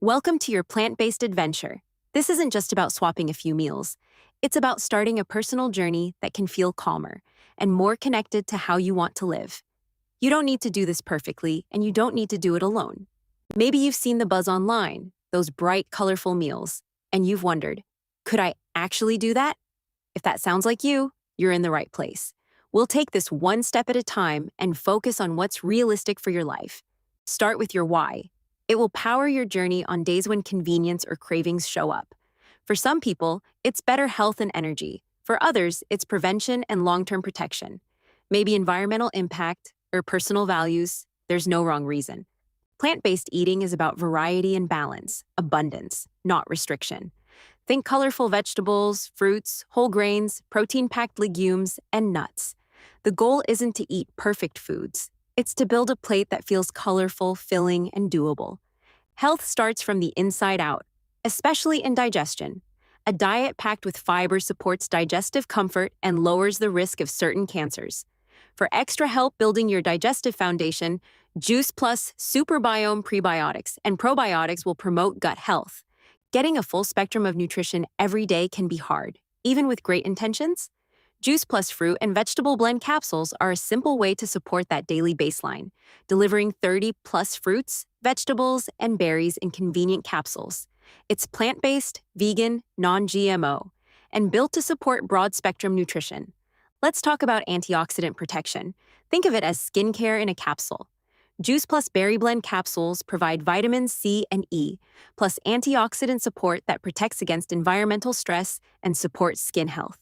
Welcome to your plant-based adventure. This isn't just about swapping a few meals. It's about starting a personal journey that can feel calmer and more connected to how you want to live. You don't need to do this perfectly, and you don't need to do it alone. Maybe you've seen the buzz online, those bright, colorful meals, and you've wondered, could I actually do that? If that sounds like you, you're in the right place. We'll take this one step at a time and focus on what's realistic for your life. Start with your why. It will power your journey on days when convenience or cravings show up. For some people, it's better health and energy. For others, it's prevention and long-term protection. Maybe environmental impact or personal values. There's no wrong reason. Plant-based eating is about variety and balance, abundance, not restriction. Think colorful vegetables, fruits, whole grains, protein-packed legumes, and nuts. The goal isn't to eat perfect foods. It's to build a plate that feels colorful, filling, and doable. Health starts from the inside out, especially in digestion. A diet packed with fiber supports digestive comfort and lowers the risk of certain cancers. For extra help building your digestive foundation, Juice Plus Superbiome Prebiotics and Probiotics will promote gut health. Getting a full spectrum of nutrition every day can be hard, even with great intentions. Juice Plus fruit and vegetable blend capsules are a simple way to support that daily baseline, delivering 30-plus fruits, vegetables, and berries in convenient capsules. It's plant-based, vegan, non-GMO, and built to support broad-spectrum nutrition. Let's talk about antioxidant protection. Think of it as skincare in a capsule. Juice Plus Berry Blend capsules provide vitamins C and E, plus antioxidant support that protects against environmental stress and supports skin health.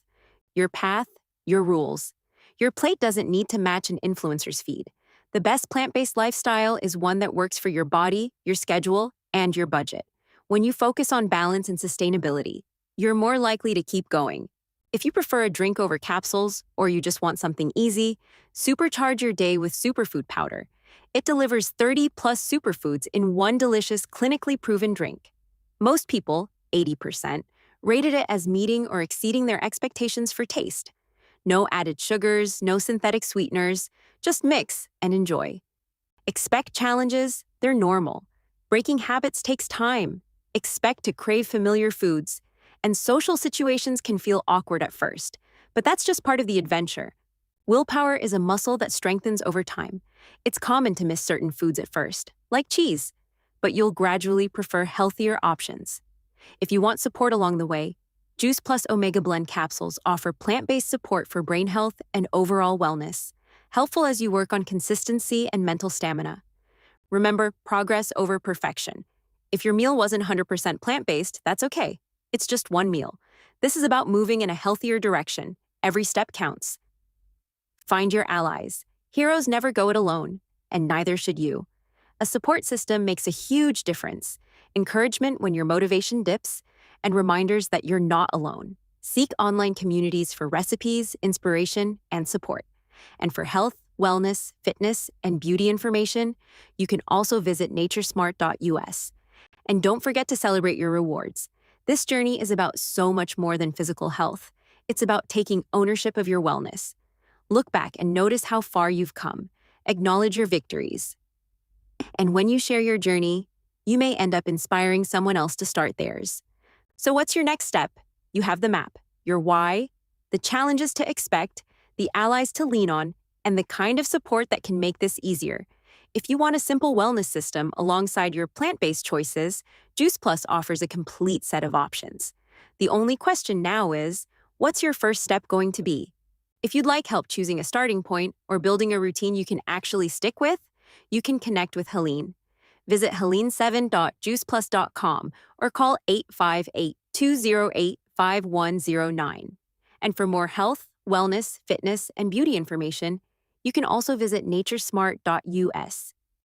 Your path, your rules. Your plate doesn't need to match an influencer's feed. The best plant-based lifestyle is one that works for your body, your schedule, and your budget. When you focus on balance and sustainability, you're more likely to keep going. If you prefer a drink over capsules, or you just want something easy, supercharge your day with superfood powder. It delivers 30-plus superfoods in one delicious, clinically proven drink. Most people, 80%, rated it as meeting or exceeding their expectations for taste. No added sugars, no synthetic sweeteners, just mix and enjoy. Expect challenges, they're normal. Breaking habits takes time. Expect to crave familiar foods. And social situations can feel awkward at first, but that's just part of the adventure. Willpower is a muscle that strengthens over time. It's common to miss certain foods at first, like cheese, but you'll gradually prefer healthier options. If you want support along the way, Juice Plus Omega Blend capsules offer plant-based support for brain health and overall wellness, helpful as you work on consistency and mental stamina. Remember, progress over perfection. If your meal wasn't 100% plant-based, that's okay. It's just one meal. This is about moving in a healthier direction. Every step counts. Find your allies. Heroes never go it alone, and neither should you. A support system makes a huge difference. Encouragement when your motivation dips, and reminders that you're not alone. Seek online communities for recipes, inspiration, and support. And for health, wellness, fitness, and beauty information, you can also visit naturesmart.us. And don't forget to celebrate your rewards. This journey is about so much more than physical health. It's about taking ownership of your wellness. Look back and notice how far you've come. Acknowledge your victories. And when you share your journey, you may end up inspiring someone else to start theirs. So what's your next step? You have the map, your why, the challenges to expect, the allies to lean on, and the kind of support that can make this easier. If you want a simple wellness system alongside your plant-based choices, Juice Plus offers a complete set of options. The only question now is, what's your first step going to be? If you'd like help choosing a starting point or building a routine you can actually stick with, you can connect with Helene. Visit helene7.juiceplus.com or call 858-208-5109. And for more health, wellness, fitness, and beauty information, you can also visit naturesmart.us.